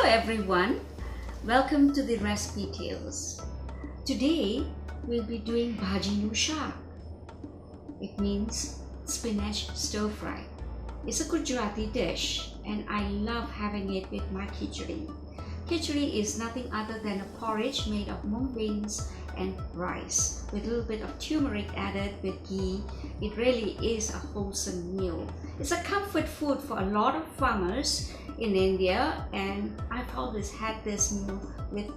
everyone, welcome to the Recipe Tales. Today we'll be doing Bhaji no Shak. It means spinach stir fry. It's a Gujarati dish and I love having it with my khichdi. Khichdi is nothing other than a porridge made of mung beans and rice with a little bit of turmeric added with ghee. It really is a wholesome meal. It's a comfort food for a lot of farmers in India, and I've always had this meal with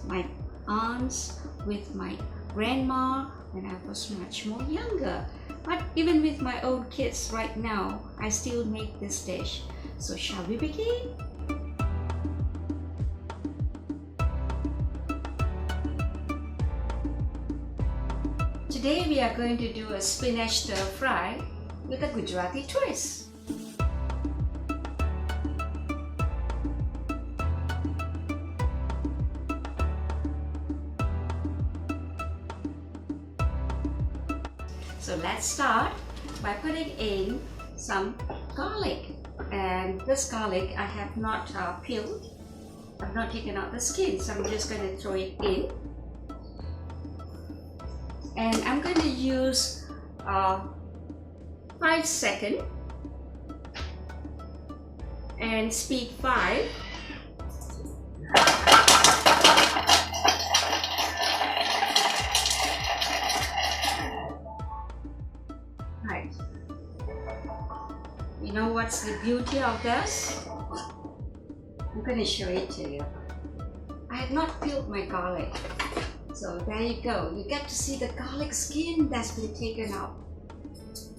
my aunts, with my grandma when I was much more younger. But even with my own kids right now, I still make this dish. So shall we begin? Today we are going to do a spinach stir fry with a Gujarati twist. So let's start by putting in some garlic, and this garlic I have not peeled. I've not taken out the skin, so I'm just going to throw it in. And I'm going to use 5 seconds and speed 5. Right. You know what's the beauty of this? I'm going to show it to you. I have not peeled my garlic. So there you go. You get to see the garlic skin that's been taken out.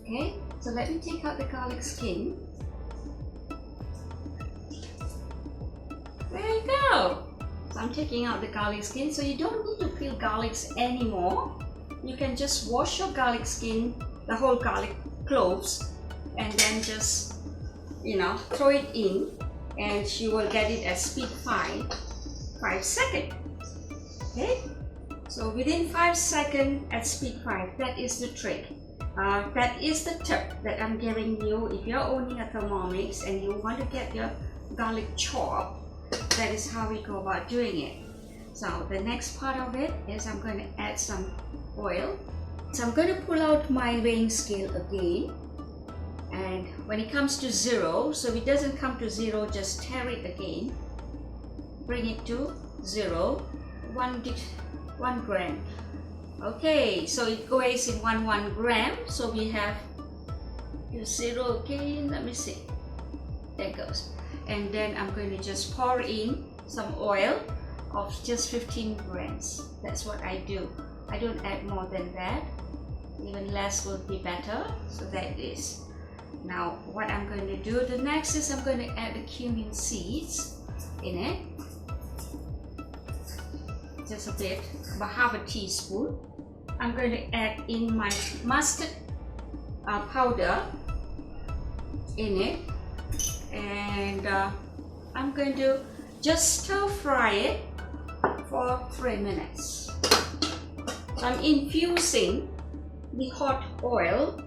Okay, so let me take out the garlic skin. There you go. So I'm taking out the garlic skin, so you don't need to peel garlics anymore. You can just wash your garlic skin, the whole garlic cloves, and then just, throw it in, and you will get it at speed 5 seconds. Okay? So within 5 seconds at speed 5, that is the trick. That is the tip that I'm giving you. If you're owning a Thermomix and you want to get your garlic chopped, that is how we go about doing it. So the next part of it is I'm going to add some oil. So I'm going to pull out my weighing scale again. And when it comes to 0, so if it doesn't come to 0, just tear it again. Bring it to 0, 1 gram. Okay, so it goes in 1 gram. So we have 0 again. Let me see. There it goes. And then I'm going to just pour in some oil of just 15 grams. That's what I do. I don't add more than that. Even less will be better. So that is. Now what I'm going to do, the next is I'm going to add the cumin seeds in it. Just a bit, about half a teaspoon. I'm going to add in my mustard powder in it, and I'm going to just stir fry it for 3 minutes. So I'm infusing the hot oil.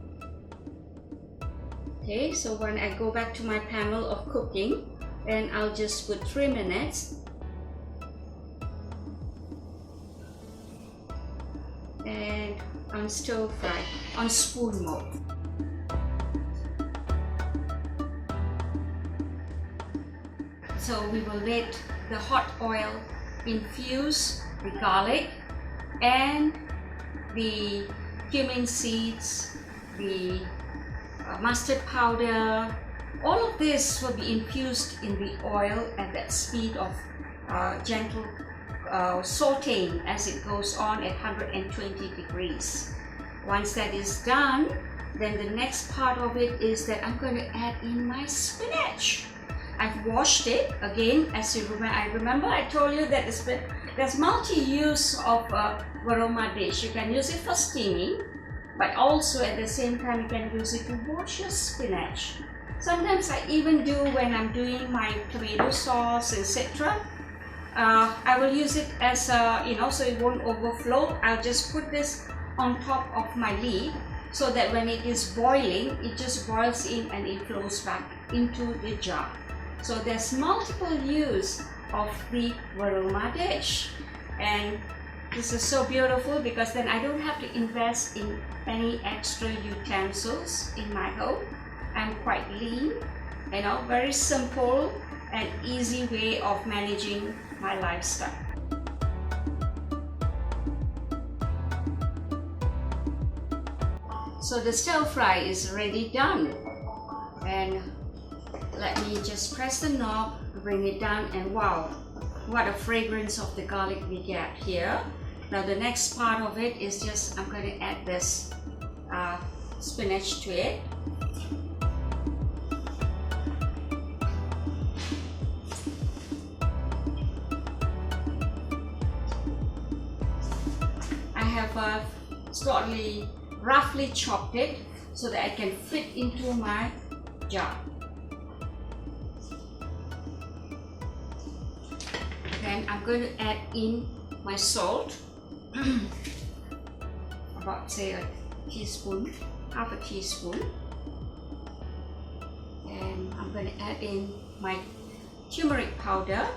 Okay, so when I go back to my panel of cooking, and I'll just put 3 minutes. And on stir fry on spoon mode. So we will let the hot oil infuse the garlic and the cumin seeds, the mustard powder. All of this will be infused in the oil at that speed of gentle sauteing as it goes on at 120 degrees. Once that is done, then the next part of it is that I'm going to add in my spinach. I've washed it again. As you remember, I told you that there's multi-use of varoma dish. You can use it for steaming, but also at the same time you can use it to wash your spinach. Sometimes I even do when I'm doing my tomato sauce, etc. I will use it as so it won't overflow. I'll just put this on top of my lid so that when it is boiling, it just boils in and it flows back into the jar. So there's multiple use of the varoma dish. And this is so beautiful because then I don't have to invest in any extra utensils in my home. I'm quite lean, you know, very simple and easy way of managing my lifestyle. So the stir fry is already done, and let me just press the knob, bring it down, and wow, what a fragrance of the garlic we get here. Now the next part of it is just, I'm going to add this spinach to it. I have slightly roughly chopped it so that I can fit into my jar. Then I'm going to add in my salt, about say a teaspoon, half a teaspoon, and I'm going to add in my turmeric powder.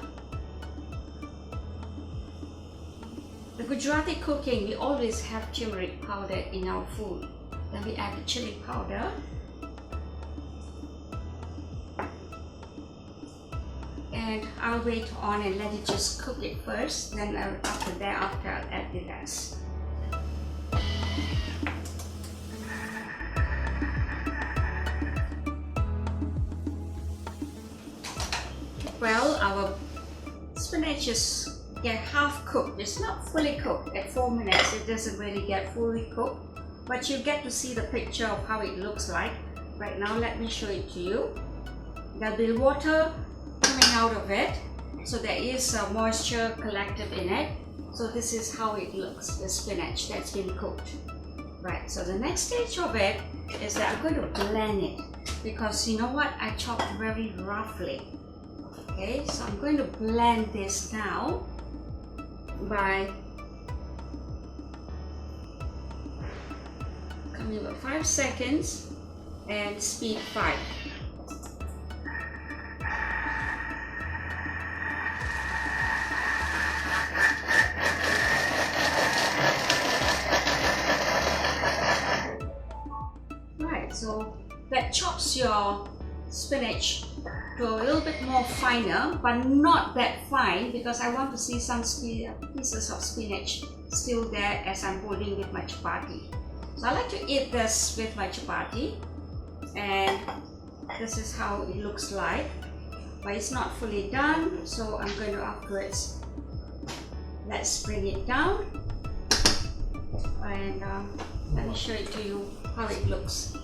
The Gujarati cooking, we always have turmeric powder in our food. Then we add the chili powder. And I'll wait on and let it just cook it first. Then after that, I'll add the rest. Well, our spinach is get half cooked. It's not fully cooked. At 4 minutes it doesn't really get fully cooked, but you get to see the picture of how it looks like. Right now let me show it to you. There'll be water coming out of it, so there is moisture collected in it. So this is how it looks, the spinach that's been cooked. Right, so the next stage of it is that I'm going to blend it, because you know what, I chopped very roughly. Okay, so I'm going to blend this now by coming about 5 seconds and speed 5. Right, so that chops your spinach to a little bit more finer, but not that fine, because I want to see some pieces of spinach still there as I'm holding with my chapati. So I like to eat this with my chapati, and this is how it looks like, but it's not fully done, so I'm going to afterwards, let's bring it down, and let me show it to you how it looks.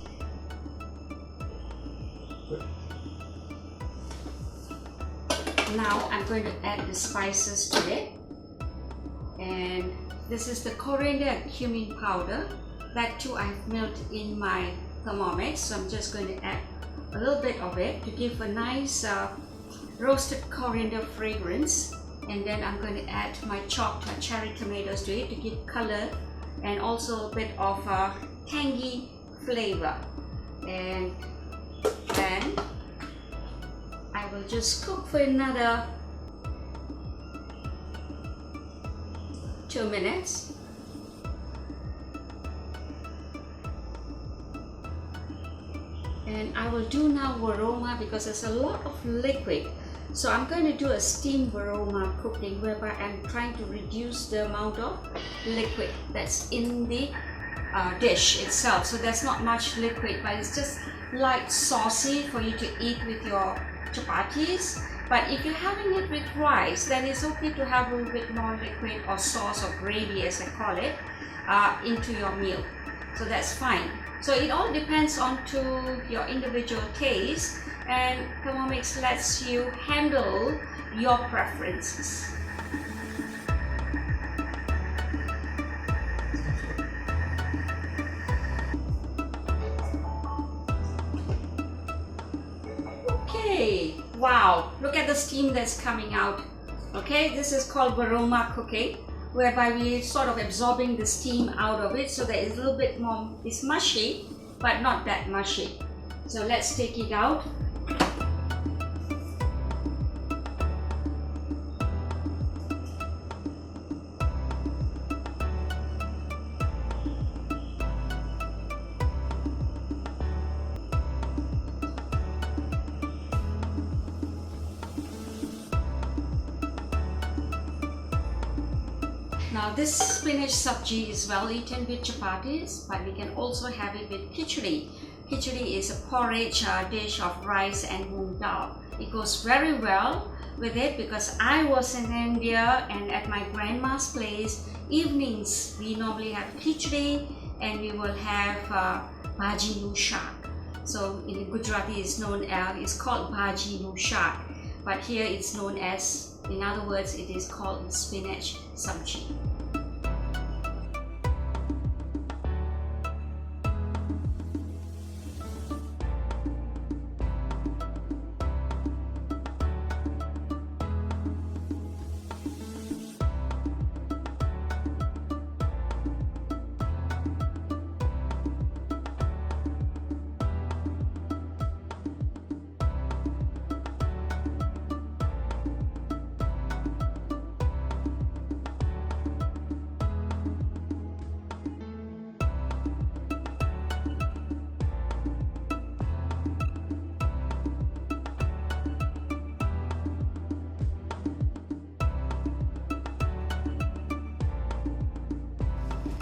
Now I'm going to add the spices to it, and this is the coriander and cumin powder. That too I've melted in my Thermomix, so I'm just going to add a little bit of it to give a nice roasted coriander fragrance. And then I'm going to add my chopped cherry tomatoes to it to give color and also a bit of tangy flavor. And then I will just cook for another 2 minutes. And I will do now varoma because there's a lot of liquid. So I'm going to do a steam varoma cooking, whereby I'm trying to reduce the amount of liquid that's in the dish itself. So there's not much liquid, but it's just light saucy for you to eat with your chapatis. But if you're having it with rice, then it's okay to have a little bit more liquid or sauce or gravy, as I call it, into your meal. So that's fine. So it all depends on to your individual taste, and Thermomix lets you handle your preferences. Okay, wow, look at the steam that's coming out. Okay, this is called varoma cooking, whereby we sort of absorbing the steam out of it, so that it's a little bit more, it's mushy, but not that mushy. So let's take it out. Now this spinach sabji is well eaten with chapatis, but we can also have it with khichdi. Khichdi is a porridge dish of rice and moong dal. It goes very well with it because I was in India and at my grandma's place, evenings we normally have khichdi and we will have Bhaji nu Shak. So in Gujarati it's called Bhaji nu Shak, but here it's known as, in other words, it is called spinach sabji.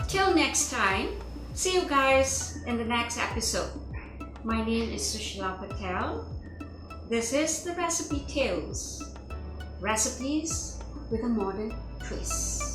Till next time, see you guys in the next episode. My name is Sushila Patel. This is the Recipe Tales. Recipes with a modern twist.